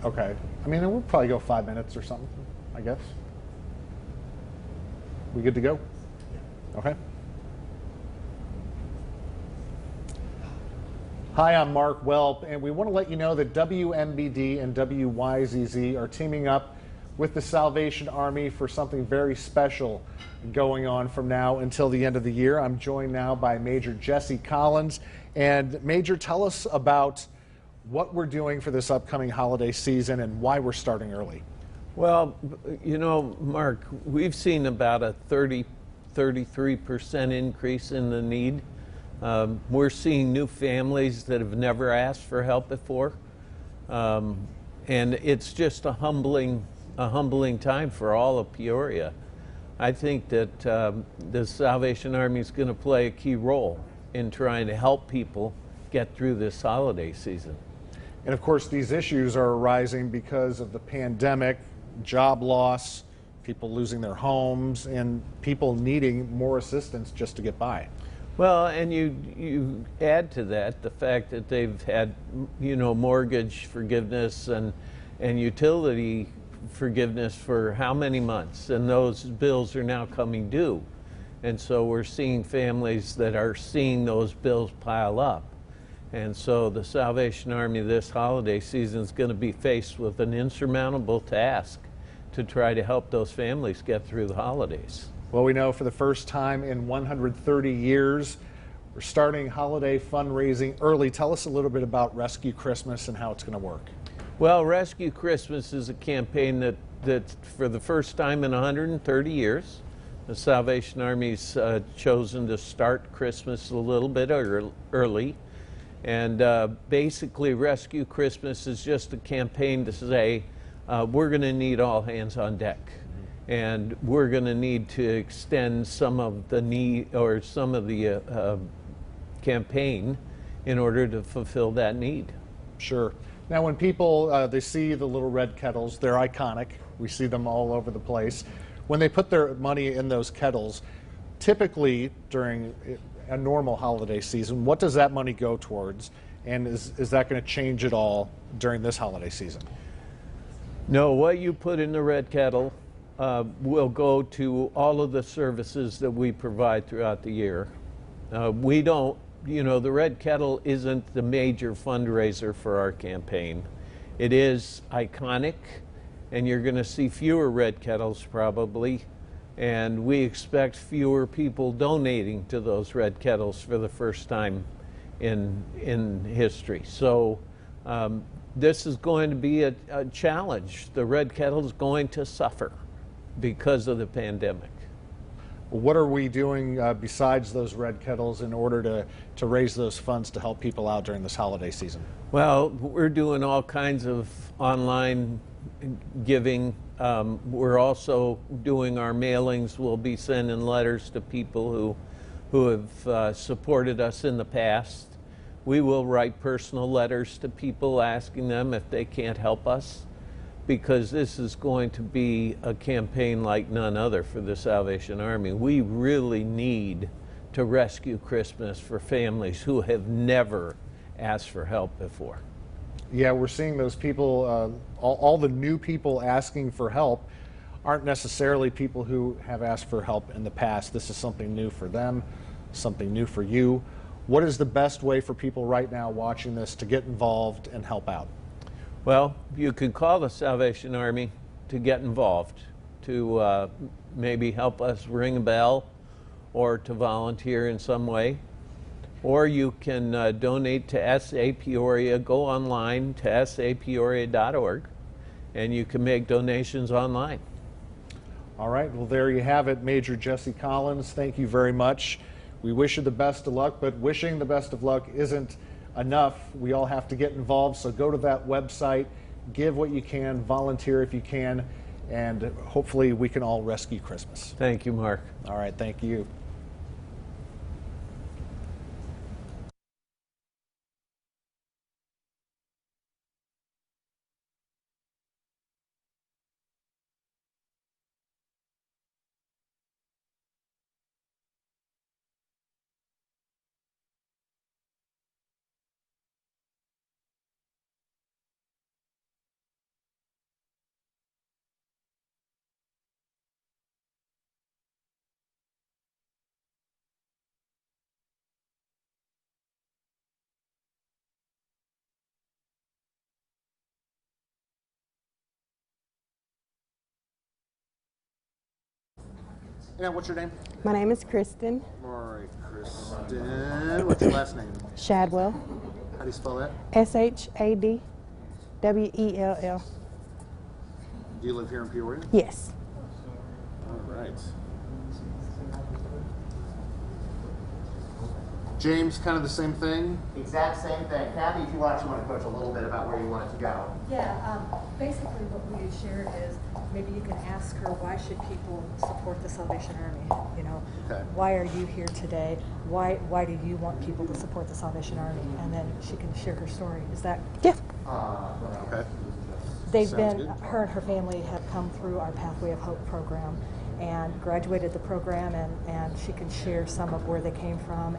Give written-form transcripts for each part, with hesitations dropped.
Okay. I mean, we'll probably go 5 minutes or something, I guess. We good to go? Okay. Hi, I'm Mark Welp, and we want to let you know that WMBD and WYZZ are teaming up with the Salvation Army for something very special going on from now until the end of the year. I'm joined now by Major Jesse Collins. And Major, tell us about what we're doing for this upcoming holiday season and why we're starting early. Well, you know, Mark, we've seen about a 33% increase in the need. We're seeing new families that have never asked for help before. And it's just a humbling time for all of Peoria. I think that the Salvation Army is going to play a key role in trying to help people get through this holiday season. And of course, these issues are arising because of the pandemic, job loss, people losing their homes, and people needing more assistance just to get by. Well, and you add to that the fact that they've had, you know, mortgage forgiveness and utility forgiveness for how many months, and those bills are now coming due. And so we're seeing families that are seeing those bills pile up. And so the Salvation Army this holiday season is going to be faced with an insurmountable task to try to help those families get through the holidays. Well, we know for the first time in 130 years, we're starting holiday fundraising early. Tell us a little bit about Rescue Christmas and how it's going to work. Well, Rescue Christmas is a campaign that for the first time in 130 years, the Salvation Army's chosen to start Christmas a little bit early. And basically, Rescue Christmas is just a campaign to say, we're going to need all hands on deck. And we're going to need to extend some of the need or some of the campaign in order to fulfill that need. Sure. Now, when people they see the little red kettles, they're iconic. We see them all over the place. When they put their money in those kettles, typically during a normal holiday season, what does that money go towards? And is that going to change at all during this holiday season? No, what you put in the red kettle will go to all of the services that we provide throughout the year. We don't, you know, the red kettle isn't the major fundraiser for our campaign. It is iconic, and you're going to see fewer red kettles probably, and we expect fewer people donating to those red kettles for the first time in history. So this is going to be a challenge. The red kettle is going to suffer because of the pandemic. What are we doing besides those red kettles in order to raise those funds to help people out during this holiday season? Well, we're doing all kinds of online giving. We're also doing our mailings. We'll be sending letters to people who have supported us in the past. We will write personal letters to people asking them if they can't help us, because this is going to be a campaign like none other for the Salvation Army. We really need to rescue Christmas for families who have never asked for help before. Yeah, we're seeing those people, all the new people asking for help aren't necessarily people who have asked for help in the past. This is something new for them, something new for you. What is the best way for people right now watching this to get involved and help out? Well, you could call the Salvation Army to get involved, to maybe help us ring a bell or to volunteer in some way. Or you can donate to SA Peoria. Go online to sapeoria.org, and you can make donations online. All right, well, there you have it. Major Jesse Collins, thank you very much. We wish you the best of luck, but wishing the best of luck isn't enough. We all have to get involved, so go to that website, give what you can, volunteer if you can, and hopefully we can all rescue Christmas. Thank you, Mark. All right, thank you. And what's your name? My name is Kristen All right, Kristen. What's your last name? Shadwell, How do you spell that? Shadwell. Do you live here in Peoria? Yes. All right. James, kind of the same thing? Exact same thing. Kathy, if you want to coach a little bit about where you want it to go. Yeah, basically what we had shared is maybe you can ask her, why should people support the Salvation Army? You know, Okay. why are you here today? Why do you want people to support the Salvation Army? And then she can share her story. Is that? Yeah. Okay. They've Sounds been, good. her and her family have come through our Pathway of Hope program and graduated the program, and she can share some of where they came from.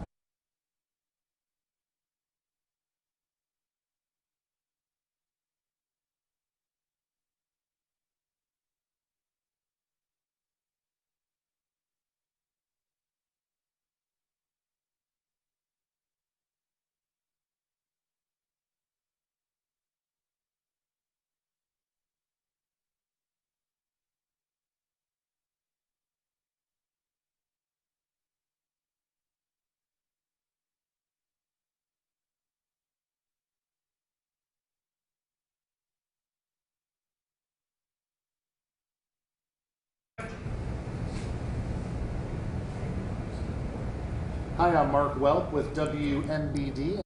Hi, I'm Mark Welp with WNBD.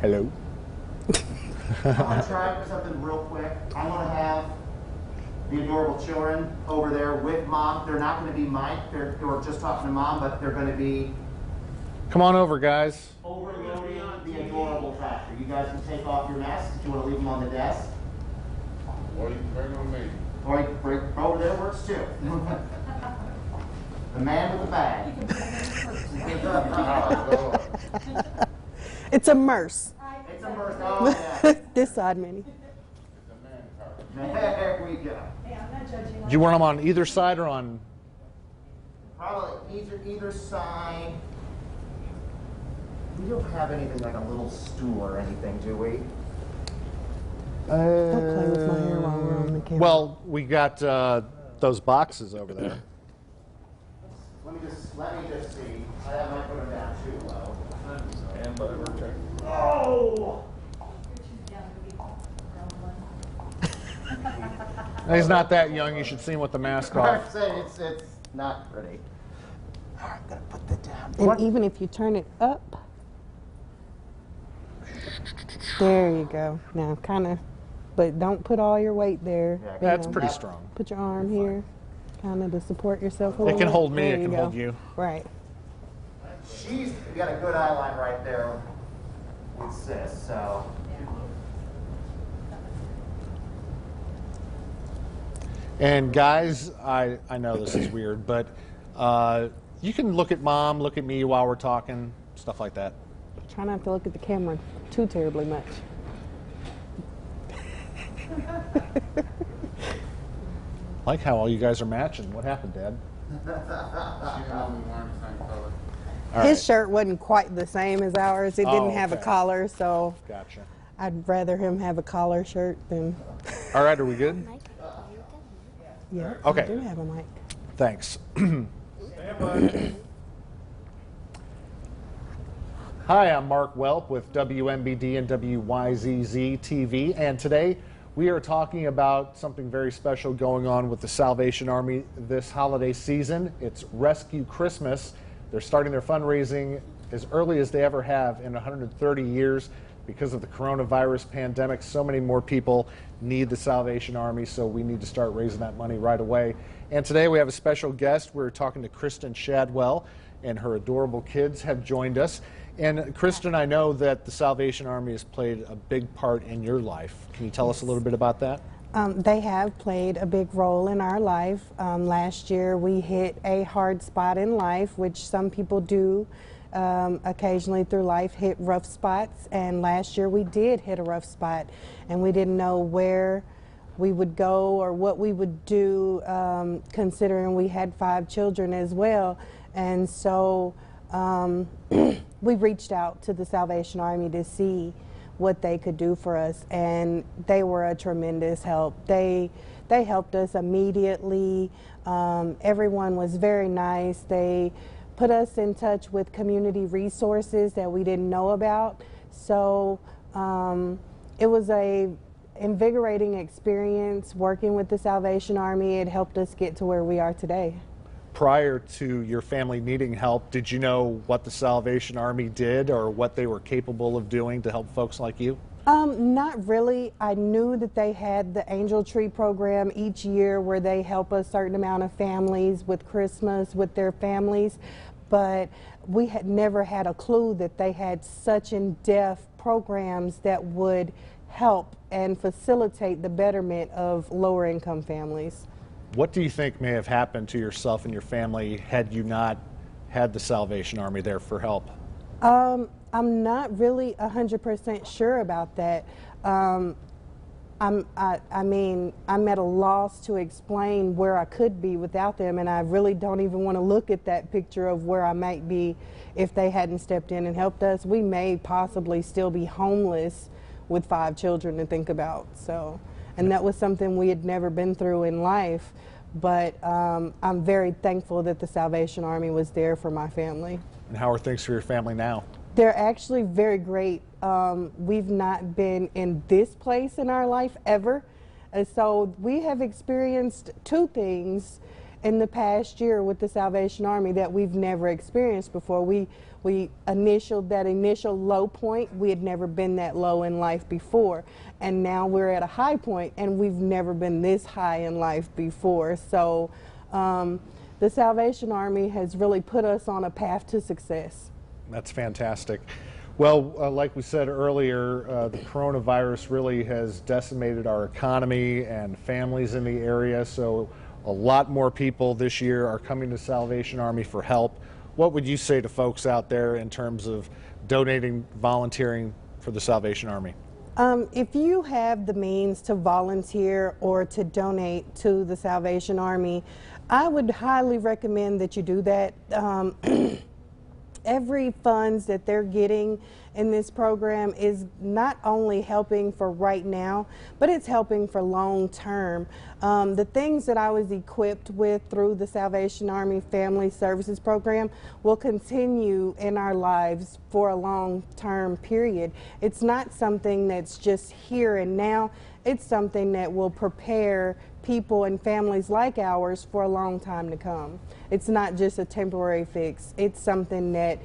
Hello. I'm going to try something real quick. I'm going to have the adorable children over there with mom. They're not going to be mic'd. They're just talking to mom, but they're going to be Come on over, guys. overloading the adorable tractor. You guys can take off your masks if you want to leave them on the desk. Or you can bring on me. Or you can bring over there works too. The man with the bag. Oh, Lord. It's a merce. It's a mercy. Oh, yeah. This side, Minnie. There we go. Hey, I'm not judging. Do you want them on either side or on? Probably either side. We don't have anything like a little stool or anything, do we? Don't play with my hair while we're on the camera. Well, we got those boxes over there. Let me just see. I might put them down too low. And butter check. Oh! He's not that young. You should see him with the mask off. I'd say it's not pretty. All right, I'm gonna put that down. and even if you turn it up, there you go. Now, kind of, but don't put all your weight there. Yeah, you That's know. pretty strong. Put your arm here, kind of to support yourself a It little. can hold me. There It can go. hold you. Right. She's got a good eye line right there with sis, so. And guys, I know this is weird, but you can look at mom, look at me while we're talking, stuff like that. Try not to look at the camera too terribly much. Like how all you guys are matching. What happened, Dad? She and I we wearing the same color. All His right. shirt wasn't quite the same as ours. It Oh, didn't have a okay. collar, so Gotcha. I'd rather him have a collar shirt than. All right, are we good? Yeah. Okay. I do have a mic. Thanks. Hi, I'm Mark Welp with WMBD and WYZZ TV, and today we are talking about something very special going on with the Salvation Army this holiday season. It's Rescue Christmas. They're starting their fundraising as early as they ever have in 130 years. Because of the coronavirus pandemic, so many more people need the Salvation Army, so we need to start raising that money right away. And today we have a special guest. We're talking to Kristen Shadwell, and her adorable kids have joined us. And Kristen, I know that the Salvation Army has played a big part in your life. Can you tell us a little bit about that? They have played a big role in our life. Last year we hit a hard spot in life, which some people do occasionally through life, hit rough spots. And last year we did hit a rough spot, and we didn't know where we would go or what we would do, considering we had 5 children as well. And so we reached out to the Salvation Army to see what they could do for us, and they were a tremendous help. They they helped us immediately. Everyone was very nice. They put us in touch with community resources that we didn't know about. So it was a invigorating experience working with the Salvation Army. It helped us get to where we are today. Prior to your family needing help, did you know what the Salvation Army did or what they were capable of doing to help folks like you? Not really. I knew that they had the Angel Tree program each year where they help a certain amount of families with Christmas with their families, but we had never had a clue that they had such in-depth programs that would help and facilitate the betterment of lower income families. What do you think may have happened to yourself and your family had you not had the Salvation Army there for help? I'm not really 100% sure about that. I mean, I'm at a loss to explain where I could be without them, and I really don't even want to look at that picture of where I might be if they hadn't stepped in and helped us. We may possibly still be homeless with 5 children to think about. So, and that was something we had never been through in life, but I'm very thankful that the Salvation Army was there for my family. And how are things for your family now? They're actually very great. We've not been in this place in our life ever. And so we have experienced 2 things in the past year with the Salvation Army that we've never experienced before. We initialed that initial low point. We had never been that low in life before. And now we're at a high point, and we've never been this high in life before. So the Salvation Army has really put us on a path to success. That's fantastic. Well, like we said earlier, the coronavirus really has decimated our economy and families in the area, so a lot more people this year are coming to Salvation Army for help. What would you say to folks out there in terms of donating, volunteering for the Salvation Army? If you have the means to volunteer or to donate to the Salvation Army, I would highly recommend that you do that. Every funds that they're getting in this program is not only helping for right now, but it's helping for long term. The things that I was equipped with through the Salvation Army Family Services Program will continue in our lives for a long term period. It's not something that's just here and now. It's something that will prepare people and families like ours for a long time to come. It's not just a temporary fix. It's something that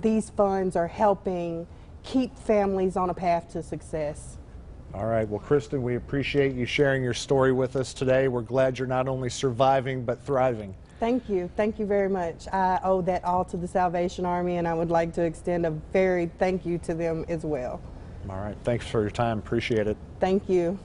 these funds are helping keep families on a path to success. All right. Well, Kristen, we appreciate you sharing your story with us today. We're glad you're not only surviving, but thriving. Thank you. Thank you very much. I owe that all to the Salvation Army, and I would like to extend a very thank you to them as well. All right. Thanks for your time. Appreciate it. Thank you.